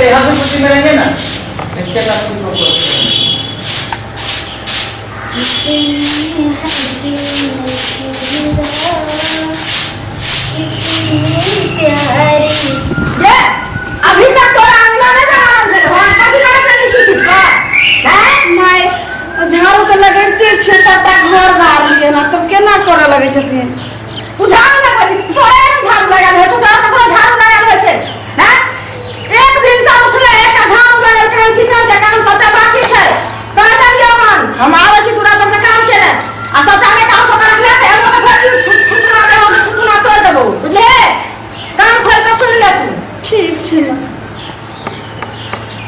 तेरे हस्बैंड में रहेंगे ना क्या अभी तक तोरा अंगना में झाड़ू तो लगते छे सबटा घर गाड़ लिए ना तो केना करे लगे छथिन झाड़ू ना बची तोरे झाड़ू लगाल है तोरा तो झाड़ू लगाल है छे हैं एक दिन से उठले एक झाड़ू लगाल के किचन के काम सबटा बाकी छे कर देलियो मन हम आवे छी तोरा पर से काम करे आ सबटा में काम कर रखले ते हम तो फिर छुटना दे हम छुटना तो देबो बुझले काम खोल के सुन ले तू ठीक छे ना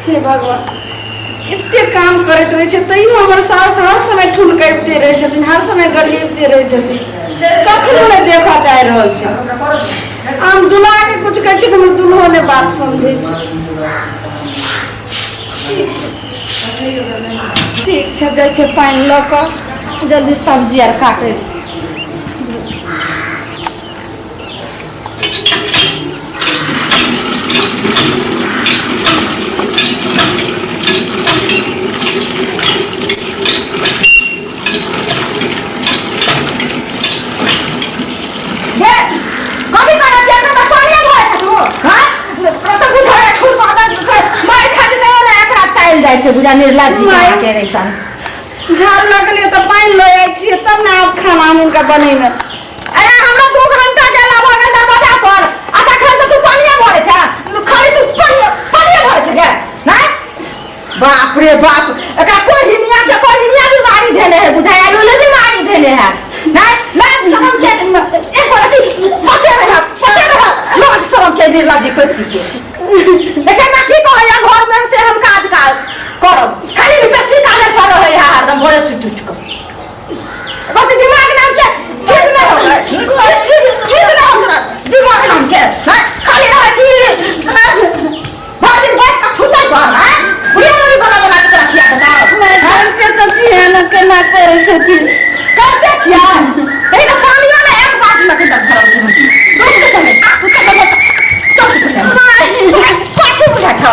हे भगवान इतने काम करते रहे छे तैयो हमर सास हर समय ठुनकैते रहे छथिन हर समय गलियते रहे छथिन कखनो नहीं देखा जा रहल छे हम दुल्हा के कुछ कहै छी त हमर दुल्हो ने बात समझे छे ठीक छे दै छे पानी ल क जल्दी सब्जी आर काटे जाय छे बुझा निर्लज जी के रहता झाड़ू लगलिए तो पानी ले आइ छिए तब ना आप खाना इनका बनेने अरे हमरा 2 घंटा गेला भगल दरवाजा पर आधा घंटा तू पानी भरे छ खाली तू पानी भरे छ गे नहीं बाप रे बाप एका कोई हिनिया बीमारी देने है बुझाया लोले बीमारी देने है नहीं लाज शरम के एक बार जी पते रहा लाज शरम के निर्लज को देखे ना की कहया घर में से हम काज करब खाली लिपस्टिक काले पर है यार हम भोरे सुट उठ को तो दिमाग नाम के ठीक ना हो दिमाग नाम के खाली रह छी बाजी बैठ का ठुसा कर है बुढ़िया भी बना के रखिया बताओ मैं घर के तो छिए ना केना करे छथिन करते छिया ए तो पानिया में एक बात लगे तक भरो छी दूध के समय पाछू बुझा छ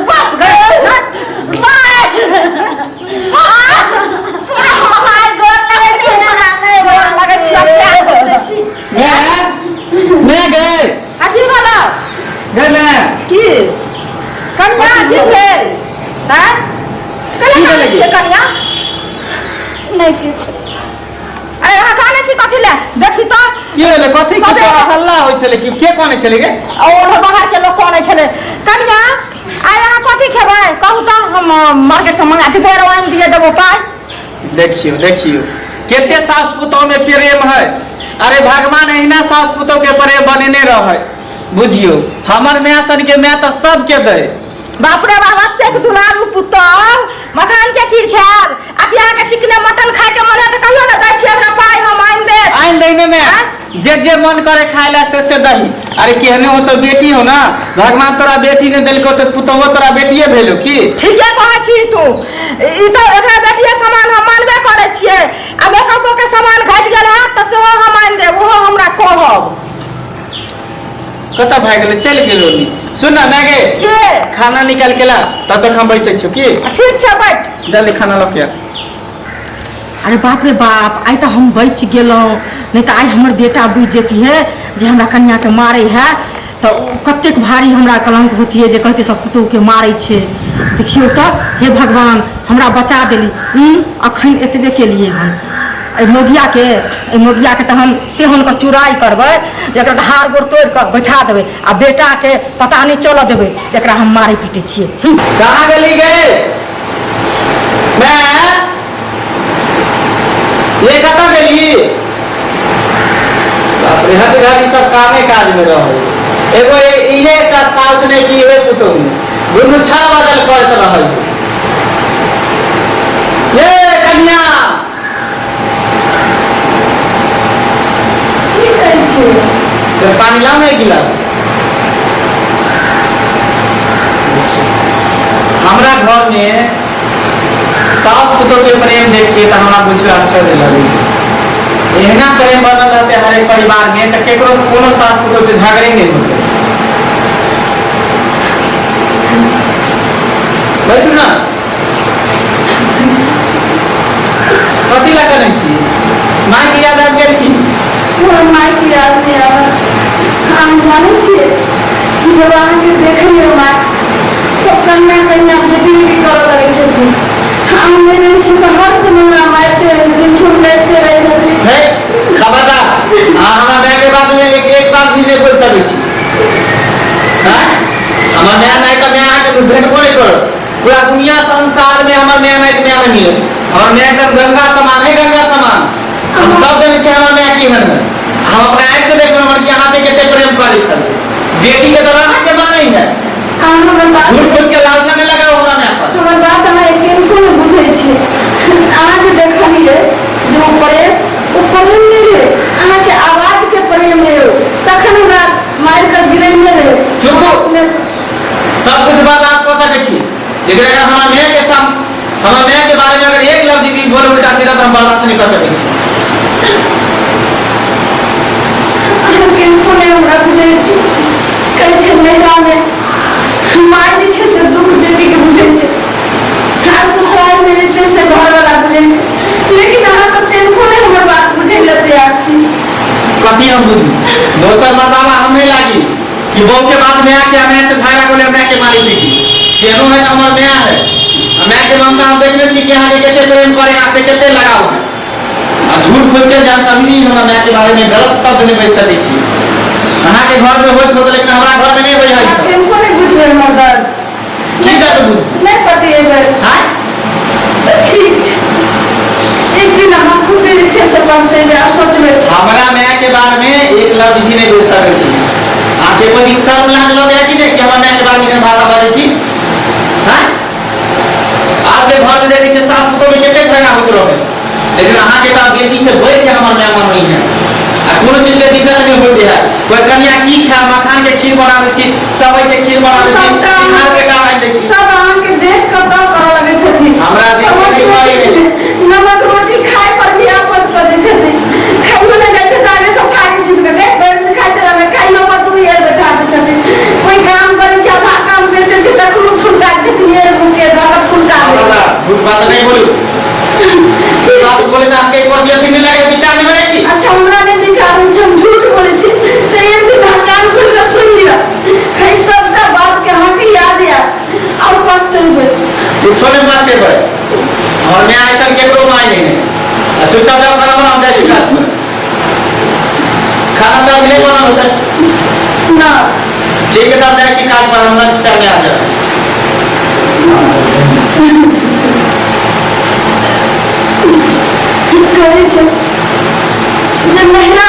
बाप गे मैं गए अथी वाला गए मैं की कन्या की भेल हैं कला का छे कन्या नहीं किछ अरे यहाँ काने छी कथि ले देखी तो की होले कथि के हल्ला होय छले कि के कोने छले गे और बाहर के लोग कोने छले कन्या आ यहाँ कथि खेबै कहू तो हम मार्केट से मंगा के बेरवान दिए देबो पाई देखियो केते सास पुतों में प्रेम है अरे भगवान एहिना सास पुतों के प्रेम बनेने रहे बुझियो हमर मां सन के मैं तो सब के दे बाप रे बाप तेक दुलारू पुत्र मखान के खीर खार आ यहाँ के चिकने मटन खाए के मन है तो कहियो ना दै छी हमरा पाई हम आइन देने में जे मन करे खाइला से दही अरे केहने हो तो बेटी हो ना भगवान तोरा बेटी ने देलको तो पुतोहो तोरा बेटिए भेलो की ठीक है कहै छी तू ई तो एकरा बेटिया समान हम मानबे करे छिए अब एकको के समान घट गेल है त सेहो हम आइन देब ओहो हमरा कहब कत भाग गेल चल गेल सुन ना मैं गे के खाना निकाल के ला तब तक हम बैसे छी की ठीक छै बैठ जल्दी खाना लो के अरे बाप रे बाप आई तो हम बच गेलों नहीं तो आई हमर बेटा बुझ जेती है जे हमरा कन्या के मारे है तो कतेक भारी हमरा कलंक होती है जे कहते सब पुतोह के मारे छे देखियो तो हे भगवान हमरा बचा देली अखन एतबे के लिए हम मोगिया के तो हम तेहन का चुराई करबै जकरा हार गोड़ तोड़ कर बैठा देबै आ बेटा के पता नहीं चल देबै जकरा हम मारे पीटे छिए कहां गेली गे मैं ये कत गेली बाप रे हट गाड़ी सब कामे काज में रहे एगो इहे का साउस ने की हे पुतोह दुनु छल बदल करत रहै ये कन्या तो पानी लाओ एक गिलास हमरा घर में सास पुतोह के प्रेम देख के तो हमरा कुछ आश्चर्य लगे एहना प्रेम बनल रहते हर एक परिवार में तो केकरो कोनो सास पुतोह से झगड़े नहीं होते बैठू ना कथी ला करै छी माय के याद आबि गेल की हमर माय के याद नहीं आवा हम जाने छिए जब अहाँके देखिए माय तो कन्या कन्या बेटी बेटी करऽ लगै छथिन हम नहीं रहै छी तो हर समय हमरा मारते रहै छथिन ठुनकाइते रहै छथिन हे खबरदार अहाँ हमरा माय के बात में एक बात भी नहीं बोल सकै छी हैं हमर माय नहीं तो मैं अहाँके भेटबो नहीं करब पूरा दुनिया संसार में हमर माय नहीं नहीं मिले हमर माय एकदम गंगा समान है गंगा समान हम सब जने छै हमर माय की हन हम अपना आँख से देखबै हमर कि अहाँ से कते प्रेम करै छल बेटी के तरह अहाँ के मानै है हमर बात झूठ फूस के लालसा नहीं लगाओ हमरा माय पर हमर बात अहाँ किनको नहीं बुझै छी अहाँ जे देखलिए जो प्रेम ओ प्रेम नहीं रहे अहाँ के आवाज के प्रेम रहे तखन हमरा मार के गिरेने रहे चुप हो। सब कुछ बर्दाश्त कर सकै छी लेकिन अगर हमर माय के साथ हमर माय के बारे में अगर एक लफ्ज भी बोले उल्टा सीधा तो हम बर्दाश्त नहीं कर सकै छी अहाँ किनको नहीं हमरा बुझै छी कहै छै नैरा में माय जे छै से दुख बेटी के बुझै छै आ ससुराल में जे छै से घर वाला बुझै छै लेकिन अहाँ तो किनको नहीं हमर बात बुझै ले तैयार छी कथी हम बुझू दोसर मर्दावा हम नहीं लागी कि बहू के बाद में आके हमें से झगड़ा बोले हमें के मारी बेटी केनो है हमर माय है हमें के मामला हम देखले छी कि अहाँ के केते प्रेम करे अहाँ से केते लगाव है आ झूठ फूस के जान कभी भी हमरा माय के बारे में गलत शब्द नहीं बोल सकै छी अहाँ के घर में होत होत लेकिन हमरा घर में नहीं होई है अहाँ सब किनको नहीं बुझबै हमर दर्द की दर्द बुझ नहीं पति एबै हां ठीक छै एक दिन अहाँ खुद जे छै से पछतेबै आ सोचबै हमरा माय के बारे में एक लफ्ज भी नहीं बोल सकै छी आके कोई शर्म लाज लगे कि नहीं कि हमरा माय के बारे में भाषा बाजै छी हां आपके घर में देखै छै सास पुतोह में केते झगड़ा होत रहे लेकिन अहाँ के बात बेटी से बोल के हमर माय मानई है आ कोनो चीज के दिक्कत नहीं होते है कोई कन्या की खा मखान के खीर बनाबै छी सबई के खीर बनाबै छी सिंगार के डाल दै छी सब अहाँ के देख के तो करऽ लगै छथिन हमरा देख के नहीं मारै छै नमक रोटी खाए पर भी आपत कर दै छथिन खाइयो ले जाइ छै आगे सब थारी छीन के देख बैठ के खाइते रहबै खाइयो पर तू यार बैठा दै छथिन कोई काम करै छै आधा काम करते छै तखनो फुलका छथिन यार मुके दादा फुलका हमरा झूठ बात नहीं बोलू बात बोले ना आपके एक बार दिया नहीं लगे विचार नहीं बने की अच्छा हमरा ने विचार छै हम झूठ बोलै छी तो एक दिन हम कान खोल के सुन लिया है सब बात के अहाँ के याद या और पछतेबै तू छोड़े मत के पर और मैं ऐसा केकरो माय नहीं है चुपचाप जाओ खाना बनाओ जाए शिकायत कर खाना तो नहीं बना होता ना ठीक है तब जाए शिकायत पर हम चल में आ जा कहै छै जे महिला